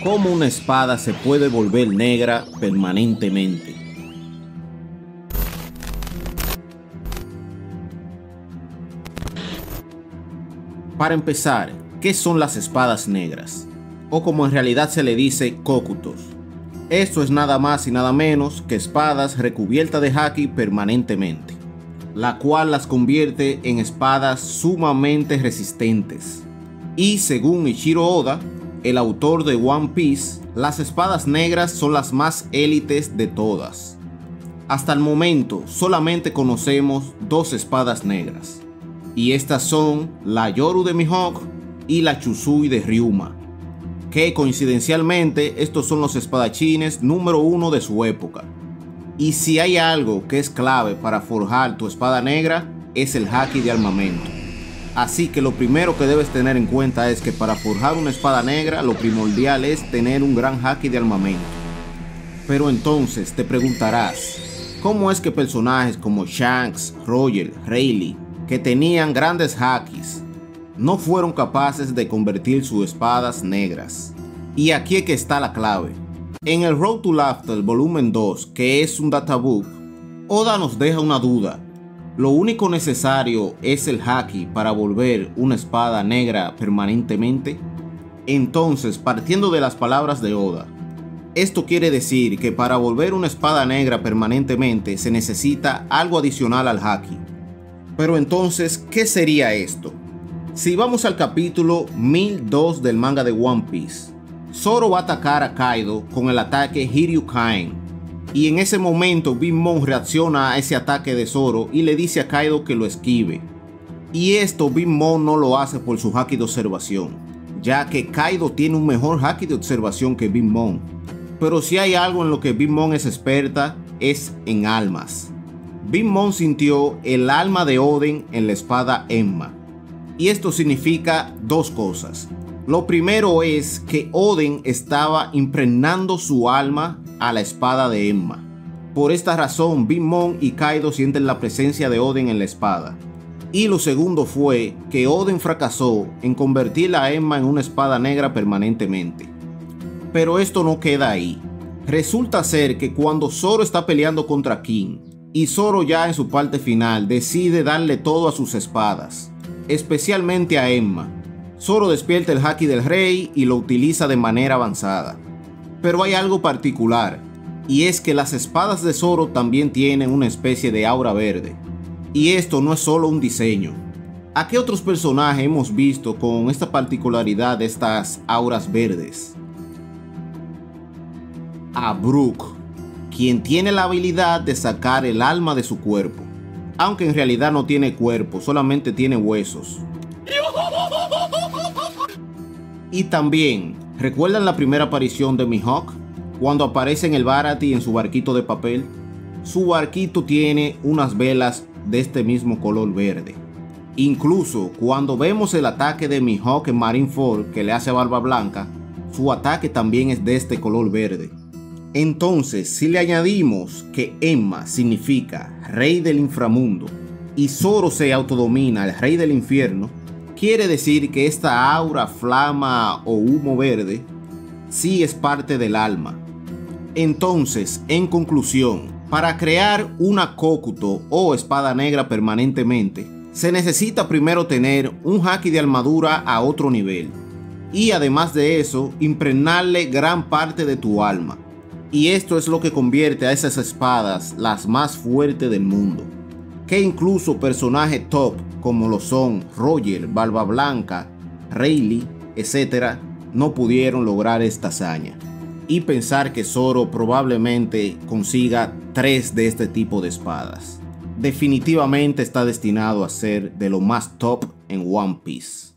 cómo una espada se puede volver negra permanentemente. Para empezar, ¿qué son las espadas negras? O como en realidad se le dice, kokutos. Esto es nada más y nada menos que espadas recubiertas de haki permanentemente, la cual las convierte en espadas sumamente resistentes. Y según Eiichiro Oda, el autor de One Piece, las espadas negras son las más élites de todas. Hasta el momento solamente conocemos dos espadas negras, y estas son la Yoru de Mihawk y la Chusui de Ryuma, que coincidencialmente estos son los espadachines número 1 de su época. Y si hay algo que es clave para forjar tu espada negra, es el haki de armamento. Así que lo primero que debes tener en cuenta es que para forjar una espada negra lo primordial es tener un gran haki de armamento. Pero entonces te preguntarás, ¿cómo es que personajes como Shanks, Roger, Rayleigh, que tenían grandes hakis, no fueron capaces de convertir sus espadas negras? Y aquí es que está la clave. En el Road to Laughter volumen 2, que es un databook, Oda nos deja una duda. Lo único necesario es el haki para volver una espada negra permanentemente. Entonces, partiendo de las palabras de Oda, esto quiere decir que para volver una espada negra permanentemente se necesita algo adicional al haki. Pero entonces, ¿qué sería esto? Si vamos al capítulo 1002 del manga de One Piece, Zoro va a atacar a Kaido con el ataque Hiryukain, y en ese momento Big Mom reacciona a ese ataque de Zoro y le dice a Kaido que lo esquive. Y esto Big Mom no lo hace por su haki de observación, ya que Kaido tiene un mejor haki de observación que Big Mom. Pero si hay algo en lo que Big Mom es experta, es en almas. Big Mom sintió el alma de Oden en la espada Enma. Y esto significa dos cosas. Lo primero es que Oden estaba impregnando su alma a la espada de Enma. Por esta razón, Big Mom y Kaido sienten la presencia de Oden en la espada. Y lo segundo fue que Oden fracasó en convertir a Enma en una espada negra permanentemente. Pero esto no queda ahí. Resulta ser que cuando Zoro está peleando contra King, y Zoro ya en su parte final decide darle todo a sus espadas, especialmente a Enma, Zoro despierta el haki del rey y lo utiliza de manera avanzada. Pero hay algo particular, y es que las espadas de Zoro también tienen una especie de aura verde. Y esto no es solo un diseño. ¿A qué otros personajes hemos visto con esta particularidad de estas auras verdes? A Brook, quien tiene la habilidad de sacar el alma de su cuerpo, aunque en realidad no tiene cuerpo, solamente tiene huesos. Y también, ¿recuerdan la primera aparición de Mihawk? Cuando aparece en el Baratie en su barquito de papel. Su barquito tiene unas velas de este mismo color verde. Incluso cuando vemos el ataque de Mihawk en Marineford que le hace Barba Blanca, su ataque también es de este color verde. Entonces, si le añadimos que Enma significa rey del inframundo y Zoro se autodomina el rey del infierno, quiere decir que esta aura, flama o humo verde sí es parte del alma. Entonces, en conclusión, para crear una Kokuto o espada negra permanentemente, se necesita primero tener un haki de armadura a otro nivel. Y además de eso, impregnarle gran parte de tu alma. Y esto es lo que convierte a esas espadas las más fuertes del mundo. Que incluso personajes top como lo son Roger, Barba Blanca, Rayleigh, etc. no pudieron lograr esta hazaña. Y pensar que Zoro probablemente consiga 3 de este tipo de espadas. Definitivamente está destinado a ser de lo más top en One Piece.